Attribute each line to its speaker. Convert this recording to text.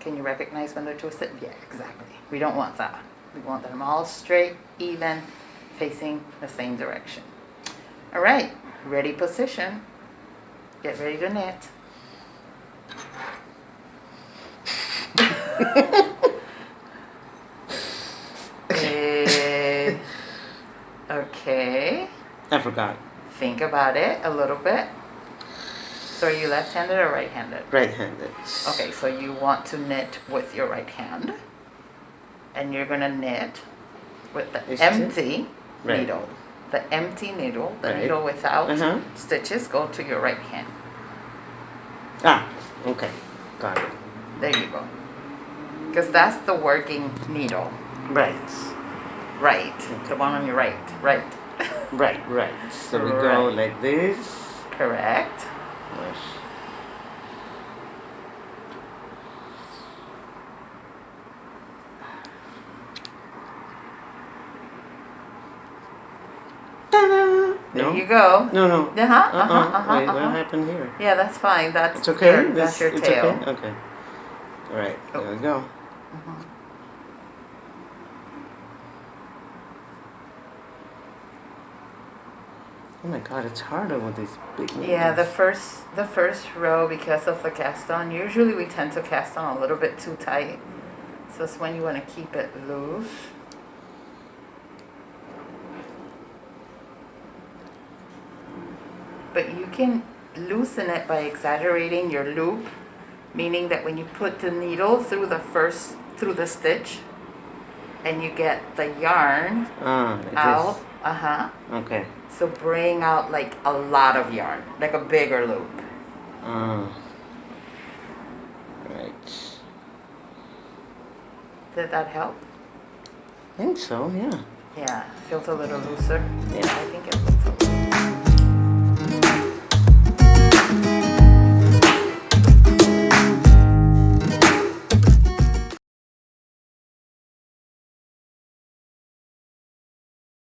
Speaker 1: Can you recognize when they're twisted? Yeah, exactly. We don't want that. We want them all straight, even, facing the same direction. All right, ready position. Get ready to knit. Okay.
Speaker 2: I forgot.
Speaker 1: Think about it a little bit. So are you left-handed or right-handed?
Speaker 2: Right-handed.
Speaker 1: Okay, so you want to knit with your right hand. And you're going to knit with the empty needle. The empty needle, the needle without stitches, go to your right hand.
Speaker 2: Ah, okay. Got it.
Speaker 1: There you go. Because that's the working needle.
Speaker 2: Right.
Speaker 1: Right. Okay. The one on your right. Right.
Speaker 2: Right. So we go like this.
Speaker 1: Correct.
Speaker 2: Yes.
Speaker 1: There you go.
Speaker 2: No.
Speaker 1: Wait,
Speaker 2: Wait, what happened here?
Speaker 1: Yeah, that's fine. That's
Speaker 2: it's okay.
Speaker 1: That's your tail.
Speaker 2: Okay. All right.
Speaker 1: Oh.
Speaker 2: There we go. Oh my God, it's harder with these big needles.
Speaker 1: Yeah, the first row, because of the cast on, usually we tend to cast on a little bit too tight. So it's when you want to keep it loose. But you can loosen it by exaggerating your loop, meaning that when you put the needle through the stitch and you get the yarn out,
Speaker 2: okay.
Speaker 1: So bring out like a lot of yarn, like a bigger loop.
Speaker 2: Right.
Speaker 1: Did that help?
Speaker 2: I think so, yeah.
Speaker 1: Yeah, feels a little looser.
Speaker 2: Yeah.
Speaker 1: I think it looks a little